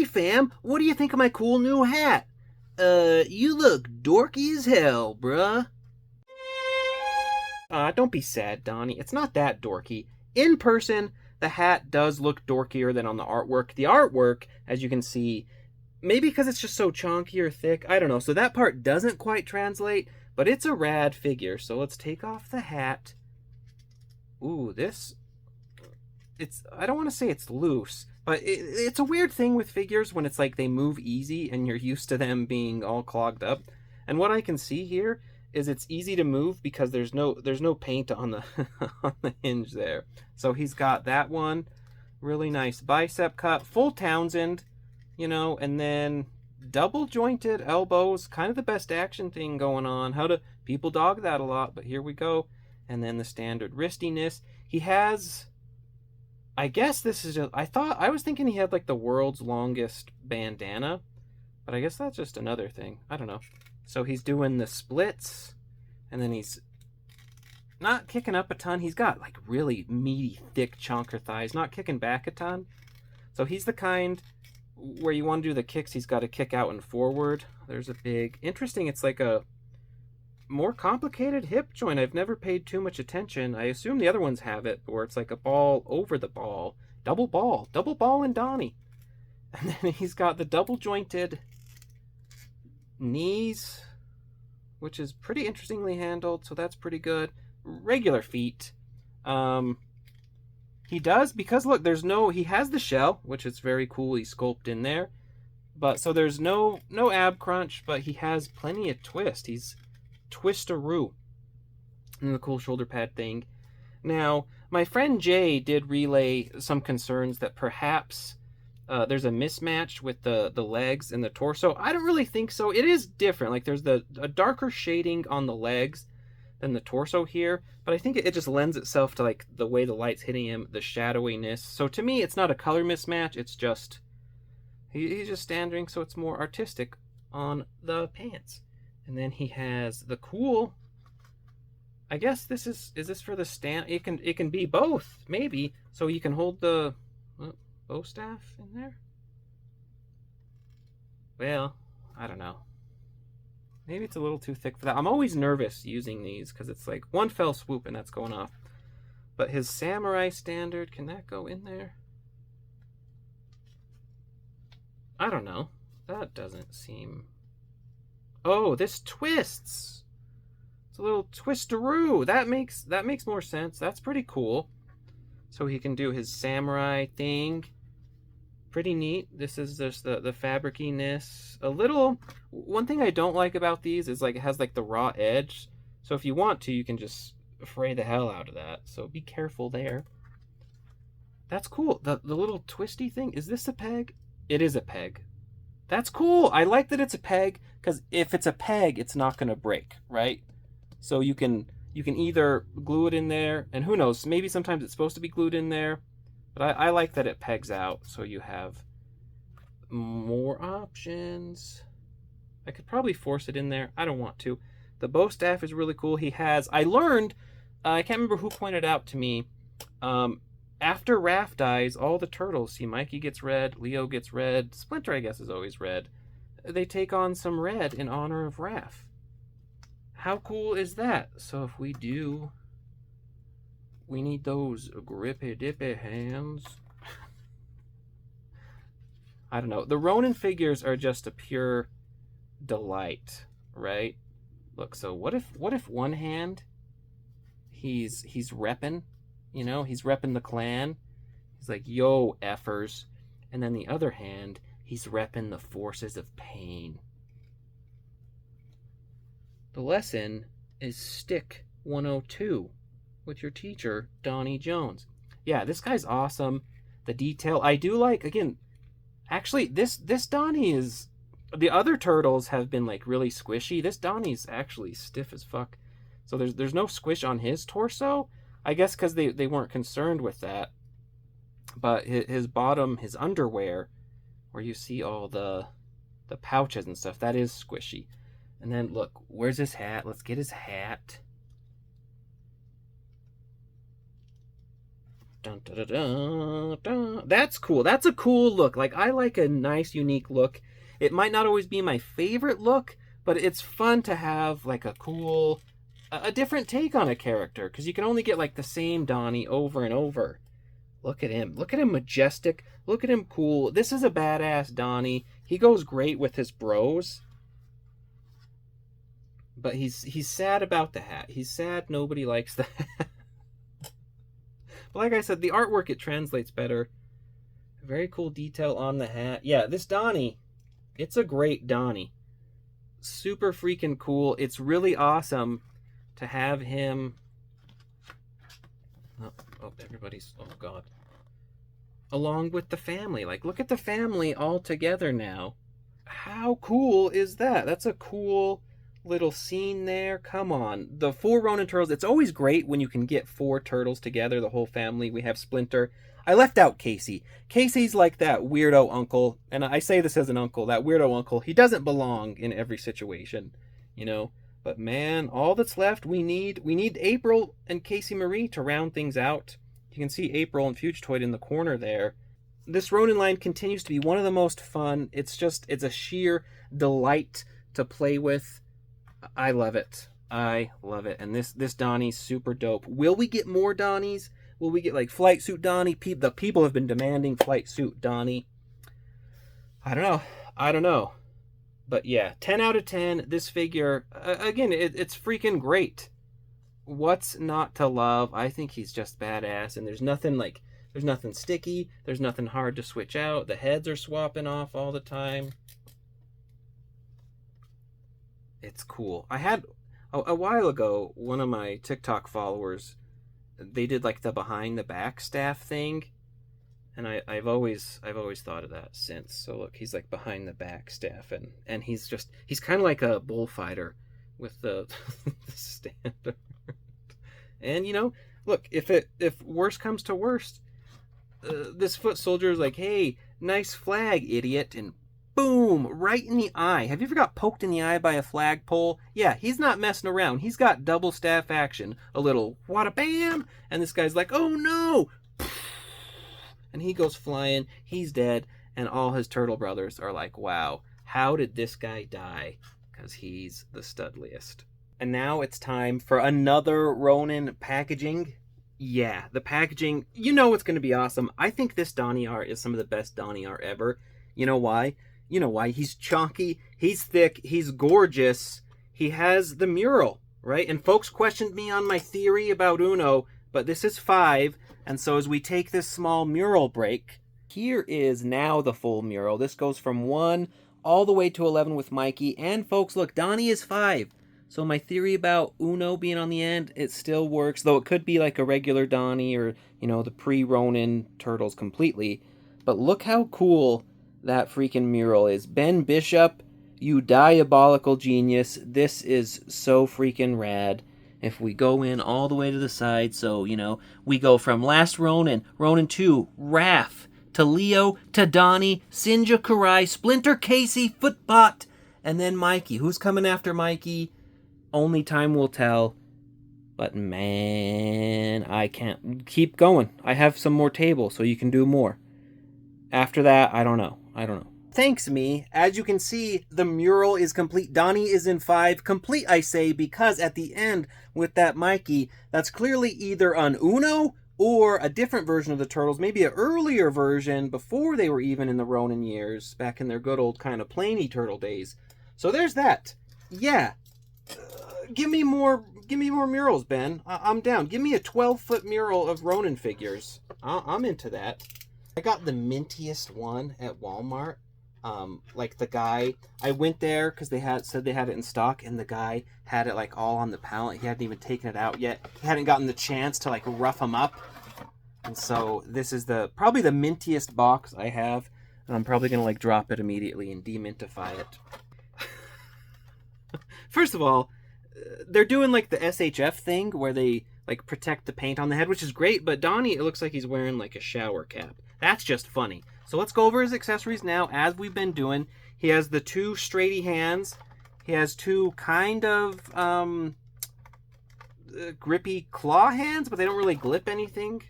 fam, what do you think of my cool new hat? You look dorky as hell, bruh. Don't be sad, Donnie. It's not that dorky. In person, the hat does look dorkier than on the artwork. The artwork, as you can see, maybe because it's just so chunky or thick, I don't know. So that part doesn't quite translate, but it's a rad figure. So let's take off the hat. Ooh, I don't want to say it's loose, but it's a weird thing with figures when it's like they move easy and you're used to them being all clogged up. And what I can see here is it's easy to move because there's no paint on the on the hinge there. So he's got that one, really nice bicep cut, full Townsend, you know, and then double jointed elbows, kind of the best action thing going on. People dog that a lot, but here we go. And then the standard wristiness. He has, I guess this is just, I was thinking he had like the world's longest bandana, but I guess that's just another thing. I don't know. So he's doing the splits, and then he's not kicking up a ton. He's got like really meaty, thick chonker thighs, not kicking back a ton. So he's the kind where you want to do the kicks, he's got to kick out and forward. There's a big, interesting, it's like a more complicated hip joint. I've never paid too much attention. I assume the other ones have it, where it's like a ball over the ball. Double ball in Donnie. And then he's got the double jointed knees, which is pretty interestingly handled, so that's pretty good. Regular feet. He does, because look, he has the shell, which is very cool. He's sculpted in there. But so there's no ab crunch, but he has plenty of twist. He's twistaroo. And the cool shoulder pad thing. Now, my friend Jay did relay some concerns that perhaps there's a mismatch with the legs and the torso. I don't really think so. It is different. Like there's a darker shading on the legs than the torso here, but I think it just lends itself to like the way the light's hitting him, the shadowiness. So to me, it's not a color mismatch. It's just he's just standing, so it's more artistic on the pants. And then he has the cool. I guess this is this for the stand? It can be both, maybe. So you can hold the bow staff in there? Well, I don't know. Maybe it's a little too thick for that. I'm always nervous using these because it's like one fell swoop and that's going off. But his samurai standard, can that go in there? I don't know. That doesn't seem... Oh, this twists! It's a little twistaroo. That makes more sense. That's pretty cool. So he can do his samurai thing. Pretty neat. This is just the fabriciness. A little... One thing I don't like about these is like it has like the raw edge. So if you want to, you can just fray the hell out of that. So be careful there. That's cool. The little twisty thing. Is this a peg? It is a peg. That's cool. I like that it's a peg, because if it's a peg, it's not going to break, right? So you can either glue it in there, and who knows, maybe sometimes it's supposed to be glued in there, but I like that it pegs out, so you have more options. I could probably force it in there. I don't want to. The bow staff is really cool. He has, I learned, I can't remember who pointed out to me, after Raph dies, all the turtles, see, Mikey gets red, Leo gets red, Splinter, I guess, is always red. They take on some red in honor of Raph. How cool is that? So if we do, we need those grippy dippy hands. I don't know. The Ronin figures are just a pure delight, right? Look, so what if one hand he's repping, you know, he's repping the clan. He's like, yo, effers. And then the other hand, he's repping the forces of pain. The lesson is stick 102 with your teacher, Donnie Jones. Yeah, this guy's awesome. The detail, I do like, again, actually, this Donnie is, the other turtles have been like really squishy. This Donnie's actually stiff as fuck. So there's no squish on his torso. I guess because they weren't concerned with that. But his bottom, his underwear, where you see all the pouches and stuff, that is squishy. And then look, where's his hat? Let's get his hat. Dun, dun, dun, dun, dun. That's cool. That's a cool look. Like, I like a nice, unique look. It might not always be my favorite look, but it's fun to have, like, a cool, a different take on a character, because you can only get, like, the same Donnie over and over. Look at him. Look at him majestic. Look at him cool. This is a badass Donnie. He goes great with his bros. But he's sad about the hat. He's sad nobody likes the hat. But like I said, the artwork, it translates better. Very cool detail on the hat. Yeah, this Donnie, it's a great Donnie. Super freaking cool. It's really awesome to have him... Oh, everybody's... Oh, God. Along with the family. Like, look at the family all together now. How cool is that? That's a cool little scene there. Come on. The 4 Ronin turtles. It's always great when you can get 4 turtles together, the whole family. We have Splinter. I left out Casey. Casey's like that weirdo uncle. And I say this as an uncle. That weirdo uncle. He doesn't belong in every situation, you know. But man, all that's left, we need April and Casey Marie to round things out. You can see April and Fugitoid in the corner there. This Ronin line continues to be one of the most fun. It's a sheer delight to play with. I love it. I love it. And this Donnie's super dope. Will we get more Donnies? Will we get like Flight Suit Donnie? The people have been demanding Flight Suit Donnie. I don't know. But yeah, 10 out of 10. This figure, again, it's freaking great. What's not to love? I think he's just badass. And there's nothing sticky. There's nothing hard to switch out. The heads are swapping off all the time. It's cool. I had a while ago, one of my TikTok followers, they did like the behind the back staff thing, and I've always thought of that since. So look, he's like behind the back staff, and he's kind of like a bullfighter with the standard. And you know, look, if worst comes to worst, this foot soldier is like, hey, nice flag, idiot, and boom, right in the eye. Have you ever got poked in the eye by a flagpole? Yeah, he's not messing around. He's got double staff action. A little wada bam, and this guy's like, oh no! And he goes flying. He's dead, and all his turtle brothers are like, wow, how did this guy die? Because he's the studliest. And now it's time for another Ronin packaging. Yeah, the packaging, you know it's going to be awesome. I think this Donnie art is some of the best Donnie art ever. You know why? He's chunky, he's thick, he's gorgeous, he has the mural, right? And folks questioned me on my theory about Uno, but this is 5, and so as we take this small mural break, here is now the full mural. This goes from 1 all the way to 11 with Mikey, and folks, look, Donnie is 5. So my theory about Uno being on the end, it still works, though it could be like a regular Donnie or, you know, the pre-Ronin turtles completely. But look how cool that freaking mural is. Ben Bishop, you diabolical genius. This is so freaking rad. If we go in all the way to the side, so, you know, we go from Last Ronin, Ronin 2, Raph, to Leo, to Donnie, Sinja Karai, Splinter, Casey, Footbot, and then Mikey. Who's coming after Mikey? Only time will tell. But man, I can't. Keep going. I have some more tables, so you can do more. After that, I don't know. Thanks, me. As you can see, the mural is complete. Donnie is in 5. Complete, I say, because at the end, with that Mikey, that's clearly either an Uno or a different version of the Turtles, maybe an earlier version before they were even in the Ronin years, back in their good old kind of plainy Turtle days. So there's that. Yeah. Give me more murals, Ben. I'm down. Give me a 12-foot mural of Ronin figures. I'm into that. I got the mintiest one at Walmart. Like the guy, I went there because said they had it in stock, and the guy had it like all on the pallet. He hadn't even taken it out yet. He hadn't gotten the chance to like rough him up. And so this is probably the mintiest box I have. And I'm probably gonna like drop it immediately and demintify it. First of all, they're doing like the SHF thing where they like protect the paint on the head, which is great, but Donnie, it looks like he's wearing like a shower cap. That's just funny. So let's go over his accessories now, as we've been doing. He has the 2 straighty hands. He has 2 kind of grippy claw hands, but they don't really grip anything.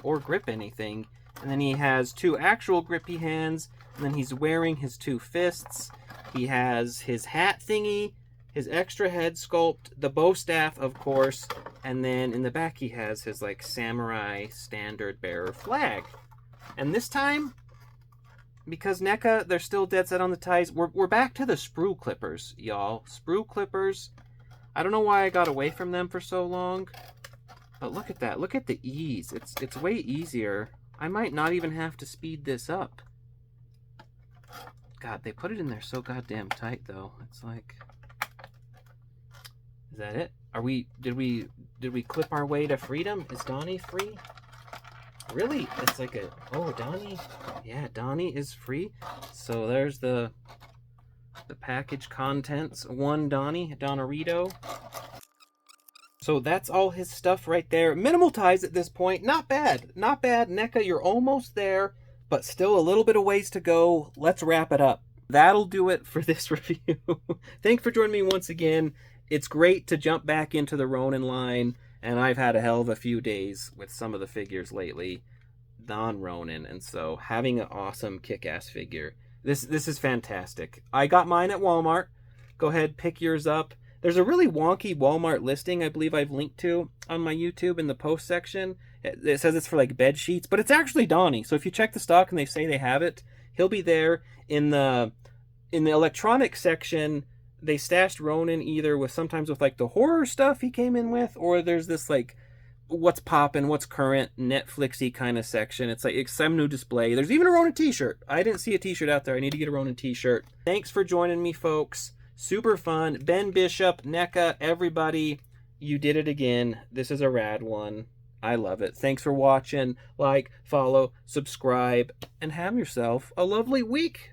or grip anything. And then he has 2 actual grippy hands, and then he's wearing his 2 fists. He has his hat thingy, his extra head sculpt, the bow staff, of course, and then in the back he has his like samurai standard bearer flag. And this time, because NECA, they're still dead set on the ties, we're back to the Sprue Clippers, y'all. Sprue Clippers. I don't know why I got away from them for so long, but look at that. Look at the ease. It's way easier. I might not even have to speed this up. God, they put it in there so goddamn tight, though. It's like, is that it? Did we clip our way to freedom? Is Donnie free? Really? It's like a, oh, Donnie? Yeah, Donnie is free. So there's the package contents. 1 Donnie, Donnerito. So that's all his stuff right there. Minimal ties at this point. Not bad. Not bad. NECA, you're almost there, but still a little bit of ways to go. Let's wrap it up. That'll do it for this review. Thanks for joining me once again. It's great to jump back into the Ronin line, and I've had a hell of a few days with some of the figures lately, non-Ronin, and so having an awesome kick-ass figure. This is fantastic. I got mine at Walmart. Go ahead, pick yours up. There's a really wonky Walmart listing I believe I've linked to on my YouTube in the post section. It says it's for like bed sheets, but it's actually Donnie. So if you check the stock and they say they have it, he'll be there. In the electronic section, they stashed Ronin either with sometimes with like the horror stuff he came in with, or there's this like what's poppin', what's current, Netflixy kind of section. It's like it's some new display. There's even a Ronin t-shirt. I didn't see a t-shirt out there. I need to get a Ronin t-shirt. Thanks for joining me, folks. Super fun. Ben Bishop, NECA, everybody, you did it again. This is a rad one. I love it. Thanks for watching. Like, follow, subscribe, and have yourself a lovely week.